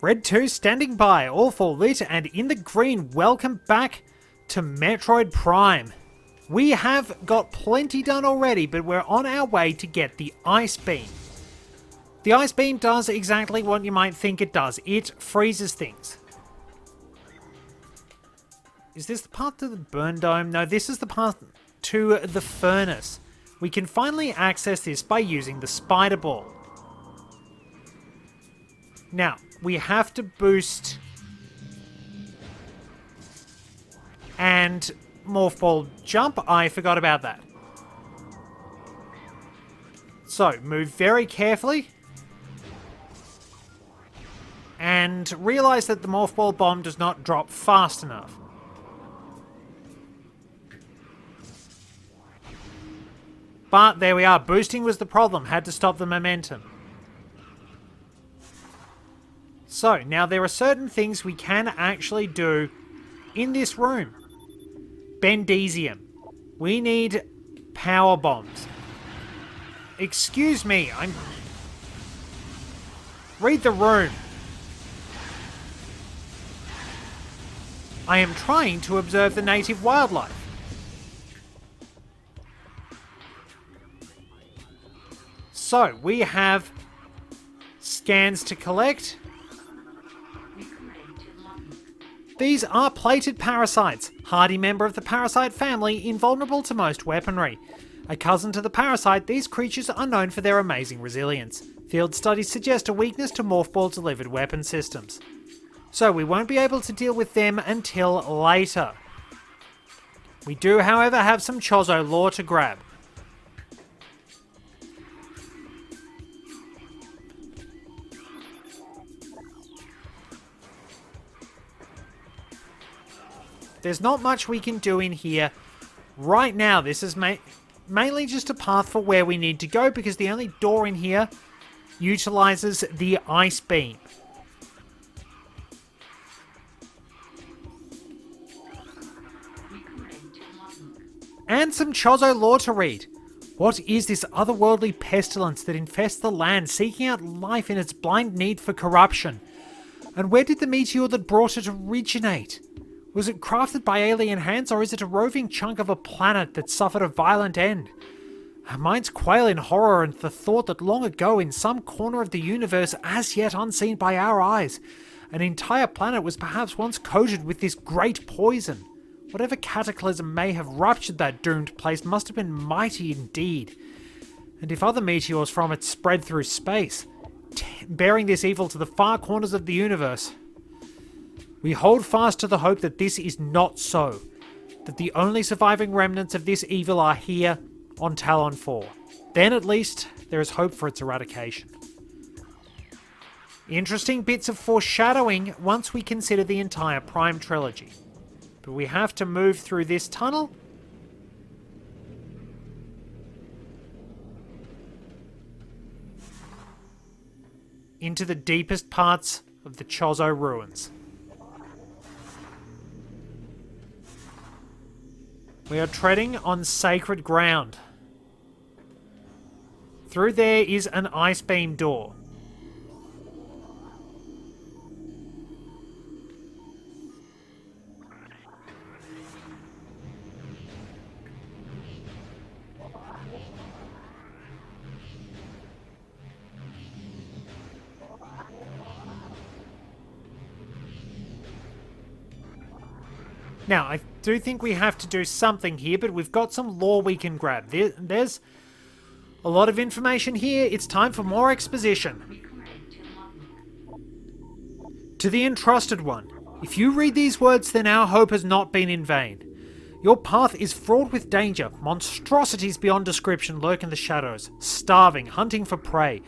Red 2 standing by, all for lit, and in the green, welcome back to Metroid Prime. We have got plenty done already, but we're on our way to get the Ice Beam. The Ice Beam does exactly what you might think it does. It freezes things. Is this the path to the Burn Dome? No, this is the path to the Furnace. We can finally access this by using the Spider Ball. Now, we have to boost and Morph Ball jump. I forgot about that. So, move very carefully. And realize that the Morph Ball bomb does not drop fast enough. But there we are. Boosting was the problem. Had to stop the momentum. So, now there are certain things we can actually do in this room. Bendesium. We need power bombs. Excuse me, read the room. I am trying to observe the native wildlife. So, we have scans to collect. These are plated parasites, hardy member of the parasite family, invulnerable to most weaponry. A cousin to the parasite, these creatures are known for their amazing resilience. Field studies suggest a weakness to Morph Ball delivered weapon systems. So we won't be able to deal with them until later. We do, however, have some Chozo lore to grab. There's not much we can do in here right now. This is mainly just a path for where we need to go, because the only door in here utilizes the Ice Beam. And some Chozo lore to read. What is this otherworldly pestilence that infests the land, seeking out life in its blind need for corruption? And where did the meteor that brought it originate? Was it crafted by alien hands, or is it a roving chunk of a planet that suffered a violent end? Our minds quail in horror at the thought that long ago, in some corner of the universe as yet unseen by our eyes, an entire planet was perhaps once coated with this great poison. Whatever cataclysm may have ruptured that doomed place must have been mighty indeed. And if other meteors from it spread through space, bearing this evil to the far corners of the universe, we hold fast to the hope that this is not so, that the only surviving remnants of this evil are here on Talon 4. Then at least there is hope for its eradication. Interesting bits of foreshadowing once we consider the entire Prime trilogy. But we have to move through this tunnel. Into the deepest parts of the Chozo Ruins. We are treading on sacred ground. Through there is an Ice Beam door. Now, I do think we have to do something here, but we've got some lore we can grab. There's a lot of information here. It's time for more exposition. To the Entrusted One, if you read these words, then our hope has not been in vain. Your path is fraught with danger. Monstrosities beyond description lurk in the shadows, starving, hunting for prey,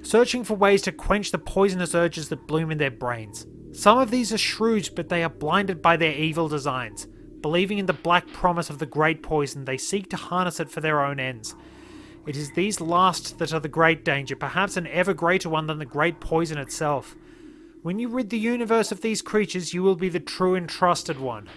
searching for ways to quench the poisonous urges that bloom in their brains. Some of these are shrewd, but they are blinded by their evil designs. Believing in the black promise of the great poison, they seek to harness it for their own ends. It is these last that are the great danger, perhaps an ever greater one than the great poison itself. When you rid the universe of these creatures, you will be the true Entrusted One.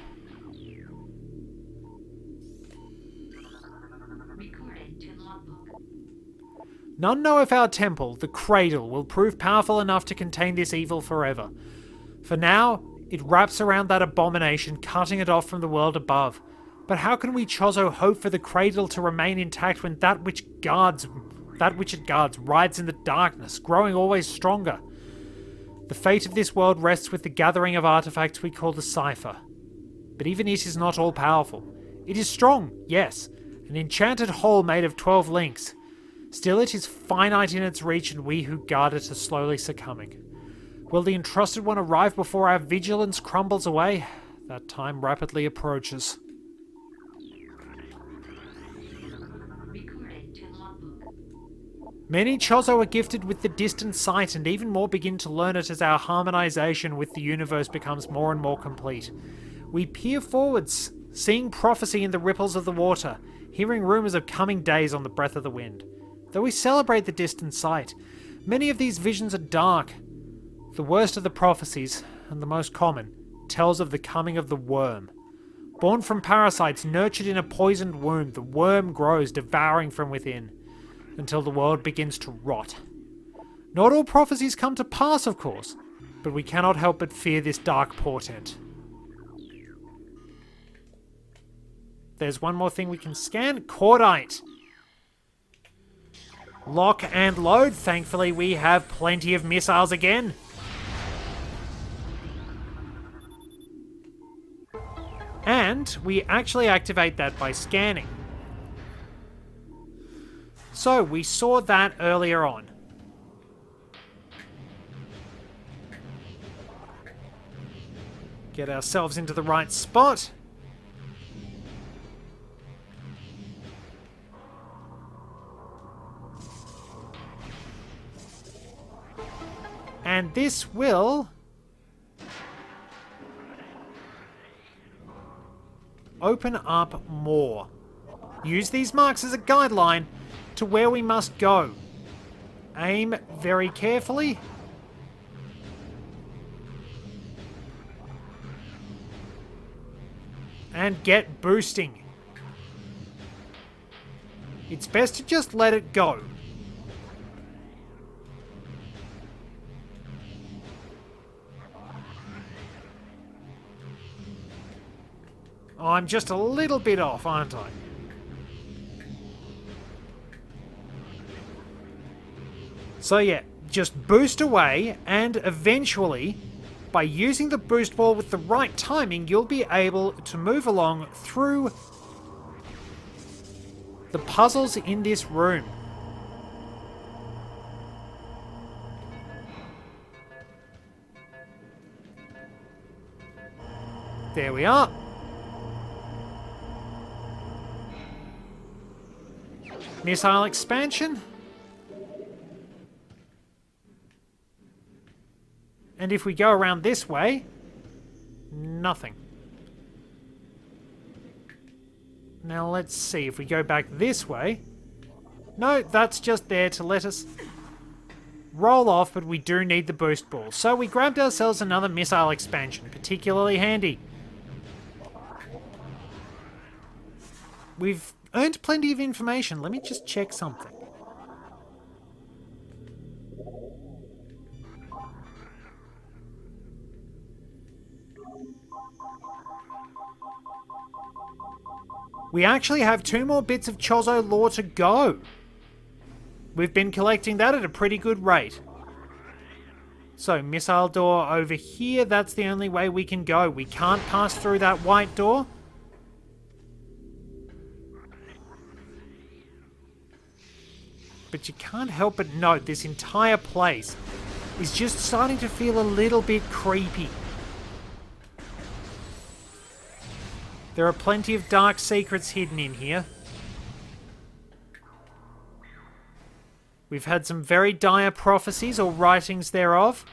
None know if our temple, the Cradle, will prove powerful enough to contain this evil forever. For now, it wraps around that abomination, cutting it off from the world above. But how can we Chozo hope for the Cradle to remain intact when that which it guards rides in the darkness, growing always stronger? The fate of this world rests with the gathering of artifacts we call the Cipher. But even it is not all-powerful. It is strong, yes, an enchanted whole made of 12 links. Still, it is finite in its reach, and we who guard it are slowly succumbing. Will the entrusted one arrive before our vigilance crumbles away? That time rapidly approaches. Many Chozo are gifted with the distant sight, and even more begin to learn it as our harmonization with the universe becomes more and more complete. We peer forwards, seeing prophecy in the ripples of the water, hearing rumors of coming days on the breath of the wind. Though we celebrate the distant sight, many of these visions are dark. The worst of the prophecies, and the most common, tells of the coming of the worm. Born from parasites nurtured in a poisoned womb, the worm grows, devouring from within, until the world begins to rot. Not all prophecies come to pass, of course, but we cannot help but fear this dark portent. There's one more thing we can scan. Cordite. Lock and load. Thankfully, we have plenty of missiles again. And we actually activate that by scanning. So, we saw that earlier on. Get ourselves into the right spot. And this will open up more. Use these marks as a guideline to where we must go. Aim very carefully. And get boosting. It's best to just let it go. Oh, I'm just a little bit off, aren't I? So yeah, just boost away, and eventually, by using the boost ball with the right timing, you'll be able to move along through the puzzles in this room. There we are. Missile expansion. And if we go around this way, nothing. Now let's see, if we go back this way... No, that's just there to let us roll off, but we do need the boost ball. So we grabbed ourselves another missile expansion, particularly handy. We've earned plenty of information. Let me just check something. We actually have 2 more bits of Chozo lore to go. We've been collecting that at a pretty good rate. So, missile door over here, that's the only way we can go. We can't pass through that white door. But you can't help but note this entire place is just starting to feel a little bit creepy. There are plenty of dark secrets hidden in here. We've had some very dire prophecies or writings thereof.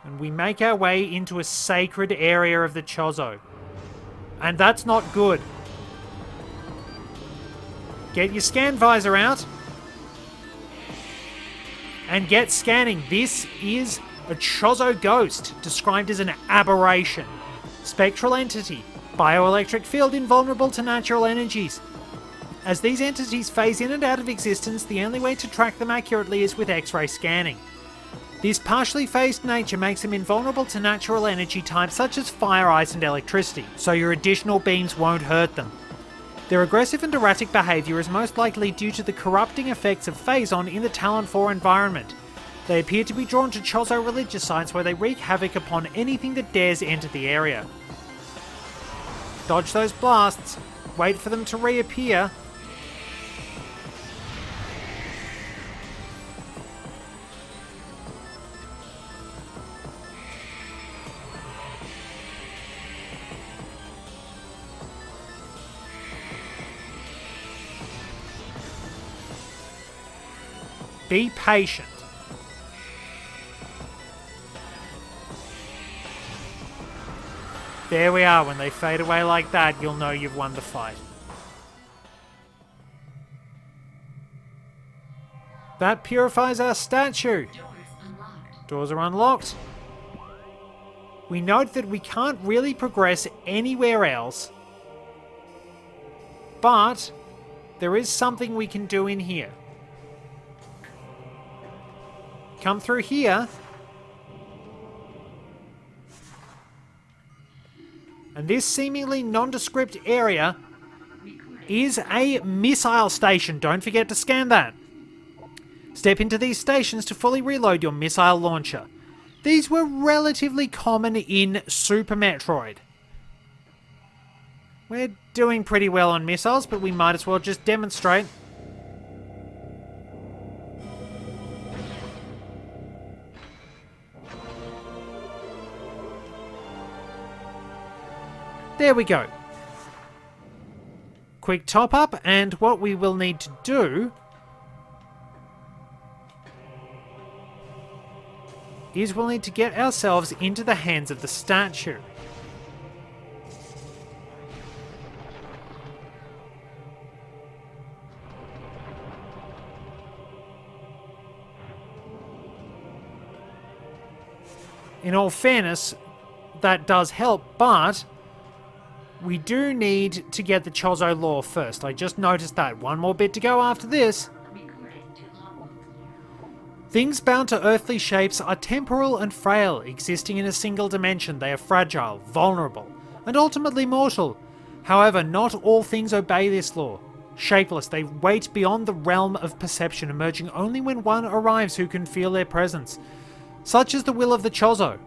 And we make our way into a sacred area of the Chozo. And that's not good. Get your scan visor out. And get scanning. This is a Chozo Ghost, described as an aberration. Spectral entity. Bioelectric field invulnerable to natural energies. As these entities phase in and out of existence, the only way to track them accurately is with X-ray scanning. This partially phased nature makes them invulnerable to natural energy types such as fire, ice and electricity, so your additional beams won't hurt them. Their aggressive and erratic behaviour is most likely due to the corrupting effects of Phazon in the Talon 4 environment. They appear to be drawn to Chozo religious sites where they wreak havoc upon anything that dares enter the area. Dodge those blasts, wait for them to reappear. Be patient. There we are. When they fade away like that, you'll know you've won the fight. That purifies our statue. Doors are unlocked. We note that we can't really progress anywhere else, but there is something we can do in here. Come through here. And this seemingly nondescript area is a missile station. Don't forget to scan that. Step into these stations to fully reload your missile launcher. These were relatively common in Super Metroid. We're doing pretty well on missiles, but we might as well just demonstrate. There we go. Quick top up, and what we will need to do is we'll need to get ourselves into the hands of the statue. In all fairness, that does help, but we do need to get the Chozo lore first. I just noticed that. One more bit to go after this. Things bound to earthly shapes are temporal and frail. Existing in a single dimension, they are fragile, vulnerable, and ultimately mortal. However, not all things obey this law. Shapeless, they wait beyond the realm of perception, emerging only when one arrives who can feel their presence. Such is the will of the Chozo.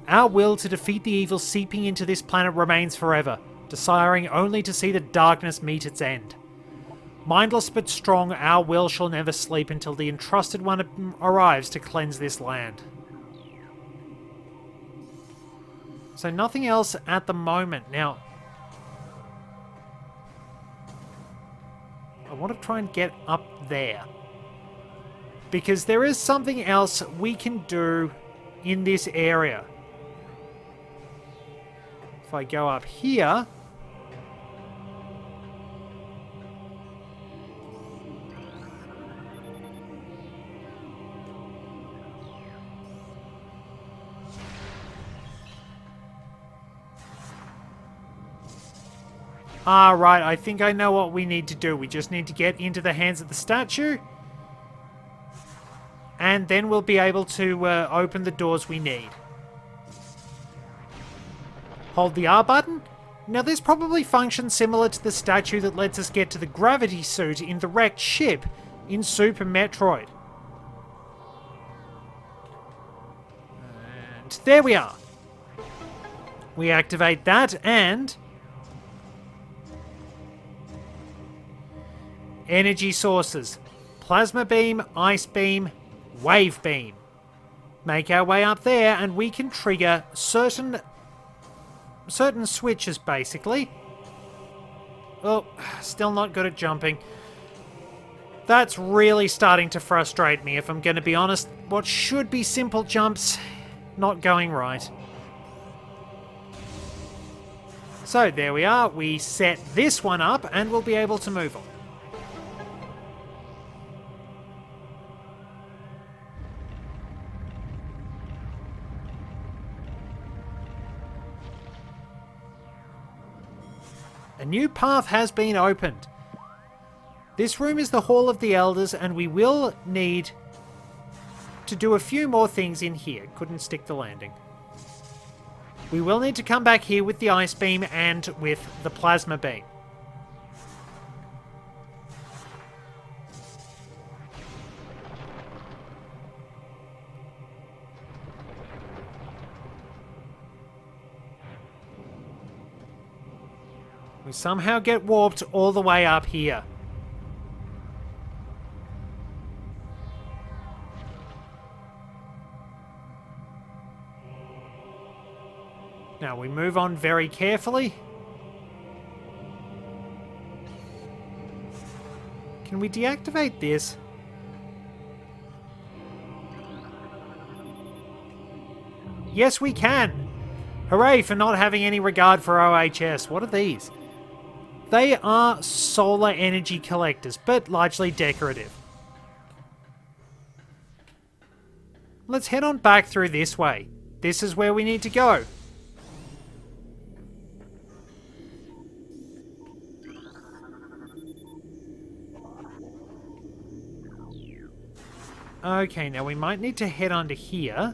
Our will to defeat the evil seeping into this planet remains forever, desiring only to see the darkness meet its end. Mindless but strong, our will shall never sleep until the entrusted one arrives to cleanse this land. So nothing else at the moment. Now, I want to try and get up there, because there is something else we can do in this area. If I go up here, right, I think I know what we need to do. We just need to get into the hands of the statue, and then we'll be able to open the doors we need. Hold the R button. Now this probably functions similar to the statue that lets us get to the gravity suit in the wrecked ship in Super Metroid. And there we are. We activate that and energy sources. Plasma beam, ice beam, wave beam. Make our way up there and we can trigger certain switches, basically. Oh, still not good at jumping. That's really starting to frustrate me, if I'm going to be honest. What should be simple jumps, not going right. So there we are. We set this one up and we'll be able to move on. A new path has been opened. This room is the Hall of the Elders, and we will need to do a few more things in here. Couldn't stick the landing. We will need to come back here with the ice beam and with the plasma beam. We somehow get warped all the way up here. Now we move on very carefully. Can we deactivate this? Yes, we can! Hooray for not having any regard for OHS. What are these? They are solar energy collectors, but largely decorative. Let's head on back through this way. This is where we need to go. Okay, now we might need to head onto here.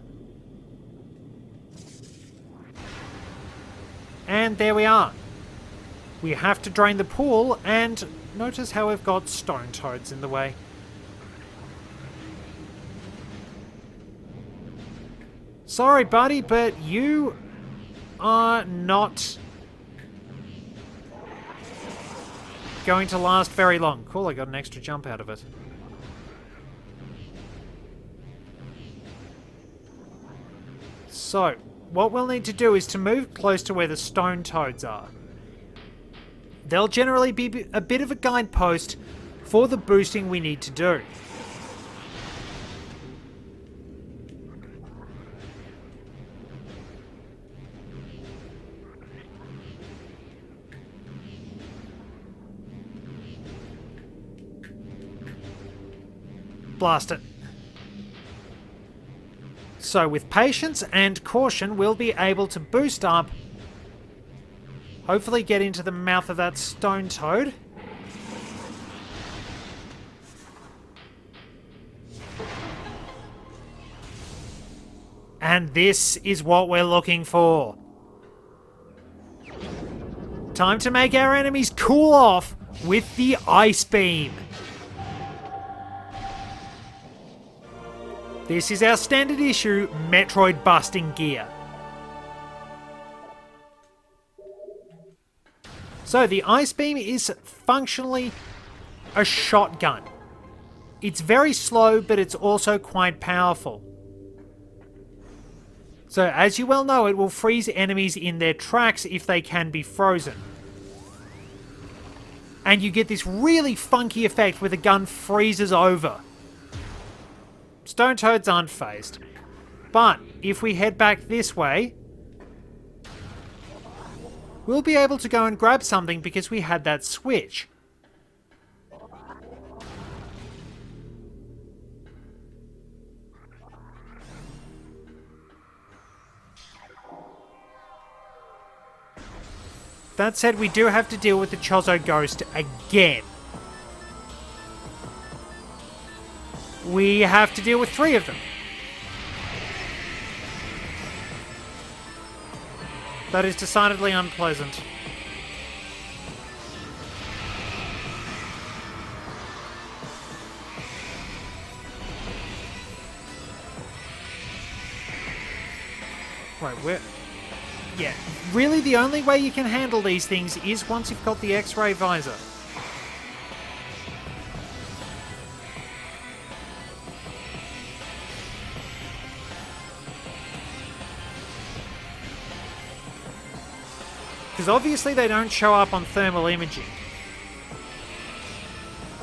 And there we are. We have to drain the pool, and notice how we've got stone toads in the way. Sorry, buddy, but you are not going to last very long. Cool, I got an extra jump out of it. So, what we'll need to do is to move close to where the stone toads are. They'll generally be a bit of a guidepost for the boosting we need to do. Blast it. So with patience and caution, we'll be able to boost up. Hopefully get into the mouth of that stone toad. And this is what we're looking for. Time to make our enemies cool off with the ice beam. This is our standard issue Metroid busting gear. So the ice beam is functionally a shotgun. It's very slow, but it's also quite powerful. So as you well know, it will freeze enemies in their tracks if they can be frozen. And you get this really funky effect where the gun freezes over. Stone toads aren't phased. But if we head back this way, we'll be able to go and grab something because we had that switch. That said, we do have to deal with the Chozo Ghost again. We have to deal with 3 of them. That is decidedly unpleasant. Right, where... Yeah, really the only way you can handle these things is once you've got the X-ray visor. Because obviously they don't show up on thermal imaging.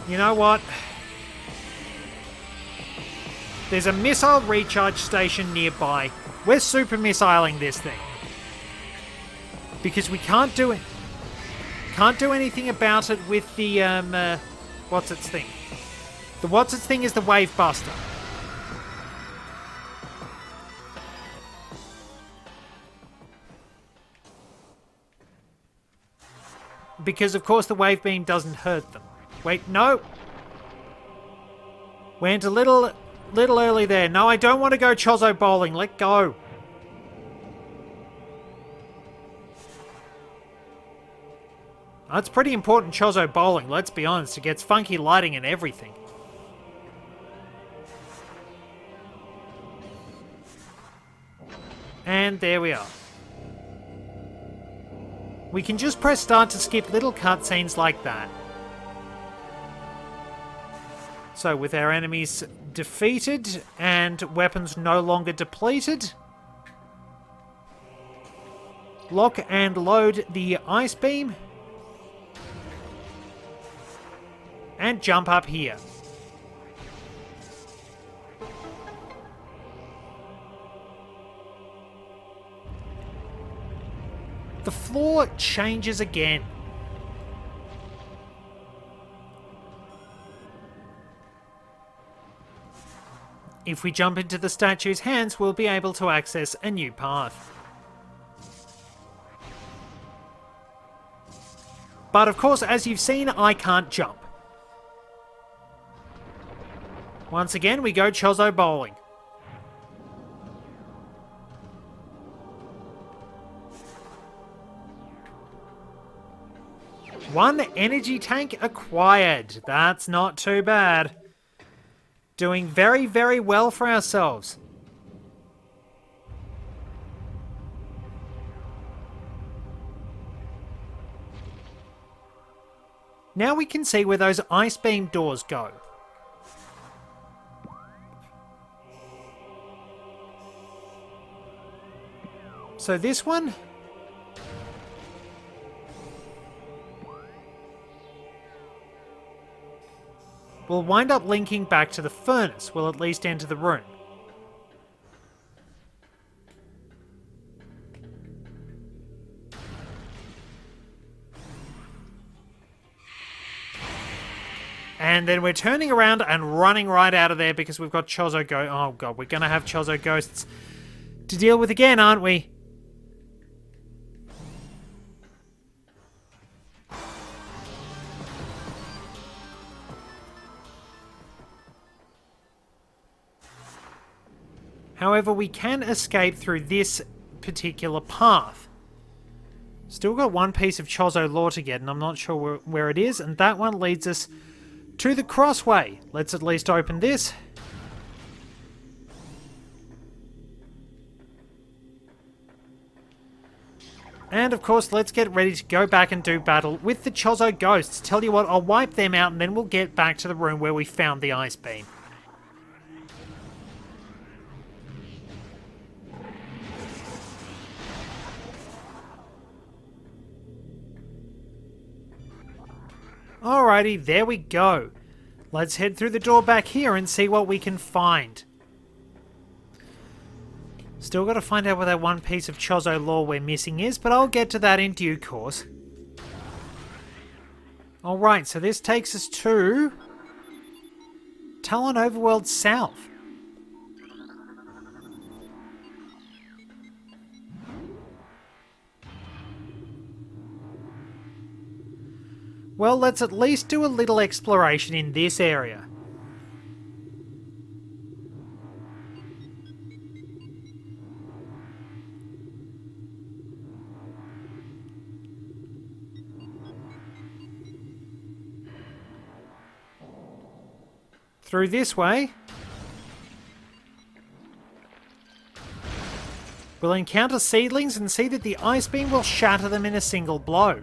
You know what? There's a missile recharge station nearby. We're super missiling this thing. Because we can't do it. Can't do anything about it with the, what's its thing? The what's its thing is the wave buster. Because, of course, the wave beam doesn't hurt them. Wait, no. Went a little early there. No, I don't want to go Chozo bowling. Let go. That's pretty important, Chozo bowling, let's be honest. It gets funky lighting and everything. And there we are. We can just press start to skip little cutscenes like that. So with our enemies defeated and weapons no longer depleted, lock and load the ice beam and jump up here. The floor changes again. If we jump into the statue's hands, we'll be able to access a new path. But of course, as you've seen, I can't jump. Once again, we go Chozo bowling. One energy tank acquired. That's not too bad. Doing very, very well for ourselves. Now we can see where those ice beam doors go. So this one will wind up linking back to the furnace. We'll at least enter the room. And then we're turning around and running right out of there because we've got Chozo Ghost. Oh god, we're going to have Chozo Ghosts to deal with again, aren't we? However, we can escape through this particular path. Still got one piece of Chozo lore to get, and I'm not sure where it is, and that one leads us to the crossway. Let's at least open this. And of course, let's get ready to go back and do battle with the Chozo Ghosts. Tell you what, I'll wipe them out, and then we'll get back to the room where we found the ice beam. Alrighty, there we go. Let's head through the door back here and see what we can find. Still got to find out where that one piece of Chozo lore we're missing is, but I'll get to that in due course. Alright, so this takes us to Talon Overworld South. Well, let's at least do a little exploration in this area. Through this way, we'll encounter seedlings and see that the ice beam will shatter them in a single blow.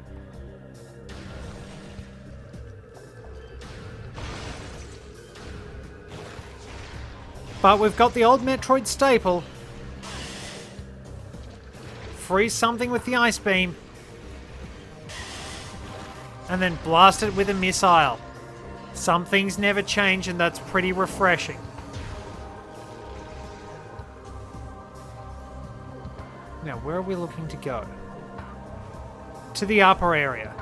But we've got the old Metroid staple. Freeze something with the ice beam. And then blast it with a missile. Some things never change, and that's pretty refreshing. Now, where are we looking to go? To the upper area.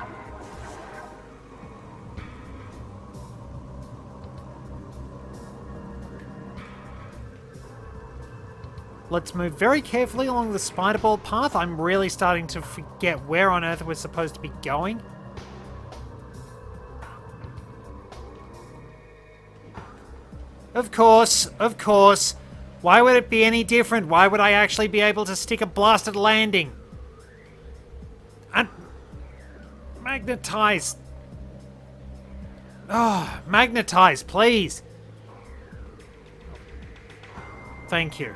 Let's move very carefully along the spider ball path. I'm really starting to forget where on earth we're supposed to be going. Of course, of course. Why would it be any different? Why would I actually be able to stick a blasted landing? And magnetize. Oh, magnetize, please. Thank you.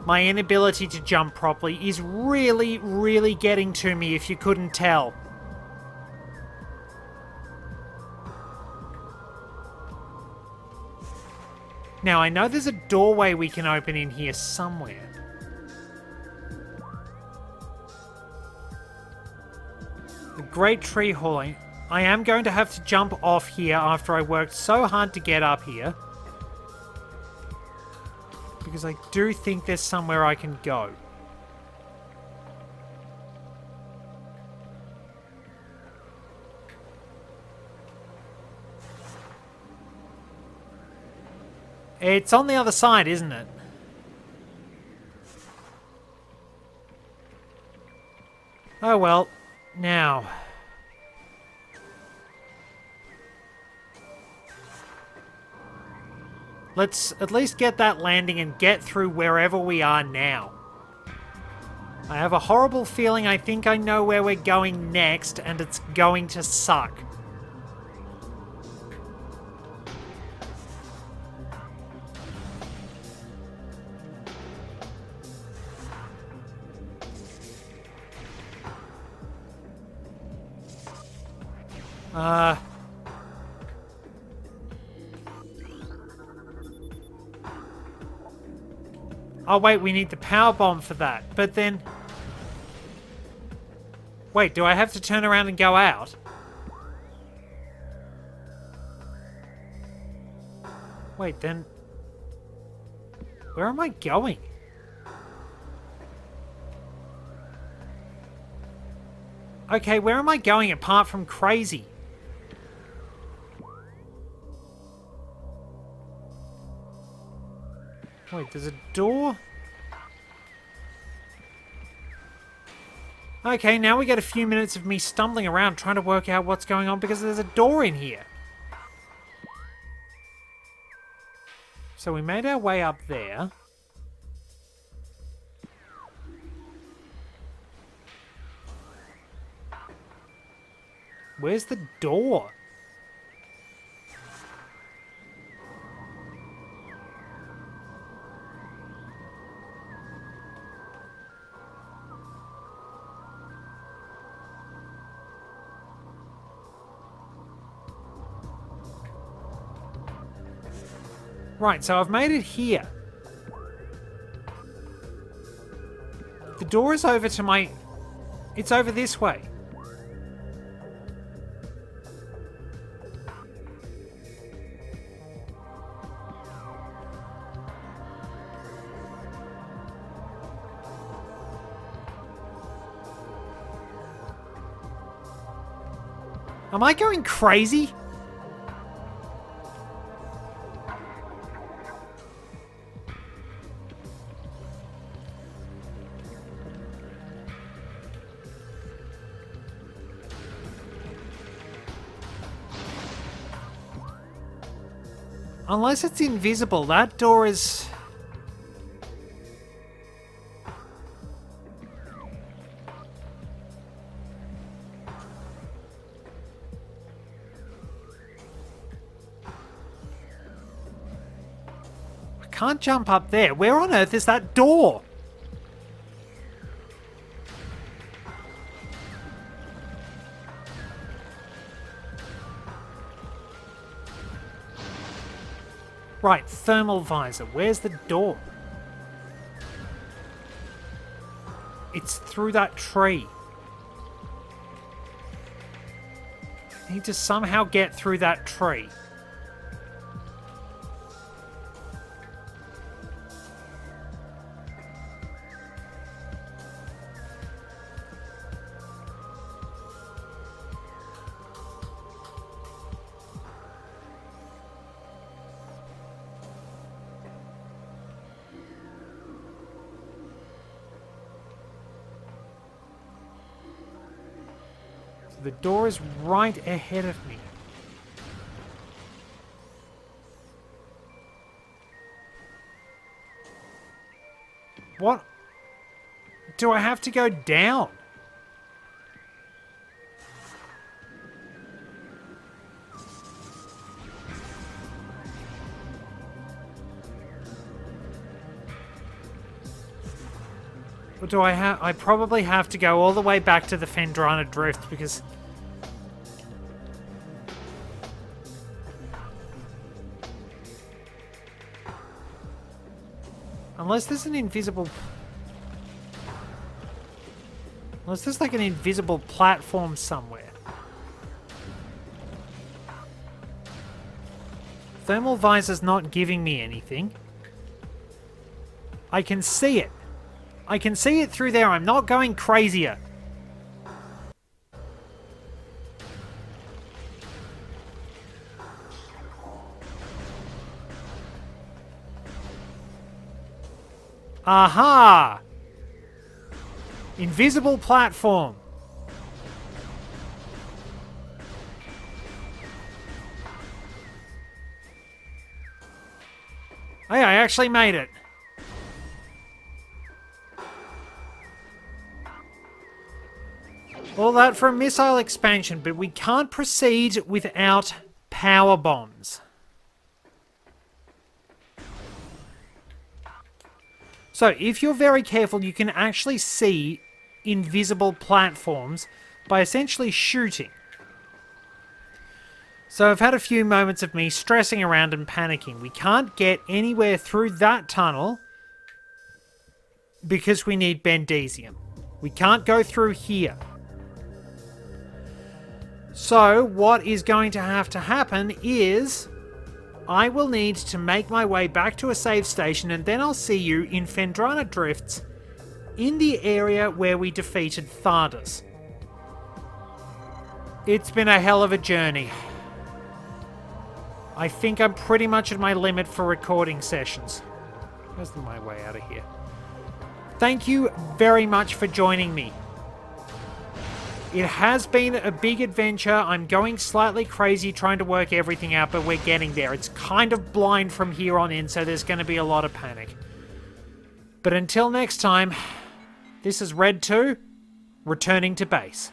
My inability to jump properly is really, really getting to me, if you couldn't tell. Now, I know there's a doorway we can open in here somewhere. The Great Tree Hall. I am going to have to jump off here after I worked so hard to get up here. Because I do think there's somewhere I can go. It's on the other side, isn't it? Oh well. Now. Let's at least get that landing and get through wherever we are now. I have a horrible feeling I think I know where we're going next, and it's going to suck. Oh wait, we need the power bomb for that. But then... Wait, do I have to turn around and go out? Wait, then... Where am I going? Okay, where am I going apart from crazy? Wait, there's a door? Okay, now we get a few minutes of me stumbling around trying to work out what's going on because there's a door in here. So we made our way up there. Where's the door? Right, so I've made it here. The door is over to my... It's over this way. Am I going crazy? Unless it's invisible, that door is... I can't jump up there. Where on earth is that door? Right, thermal visor. Where's the door? It's through that tree. I need to somehow get through that tree. The door is right ahead of me. What? Do I have to go down? Or do I probably have to go all the way back to the Phendrana Drift because... Unless there's an invisible... Unless there's like an invisible platform somewhere. Thermal visor's not giving me anything. I can see it. I can see it through there. I'm not going crazier. Aha! Invisible platform. Hey, I actually made it. All that for a missile expansion, but we can't proceed without power bombs. So, if you're very careful, you can actually see invisible platforms by essentially shooting. So I've had a few moments of me stressing around and panicking. We can't get anywhere through that tunnel because we need Bendesium. We can't go through here. So what is going to have to happen is I will need to make my way back to a save station, and then I'll see you in Phendrana Drifts in the area where we defeated Thardas. It's been a hell of a journey. I think I'm pretty much at my limit for recording sessions. Where's my way out of here? Thank you very much for joining me. It has been a big adventure. I'm going slightly crazy trying to work everything out, but we're getting there. It's kind of blind from here on in, so there's going to be a lot of panic. But until next time, this is Red 2, returning to base.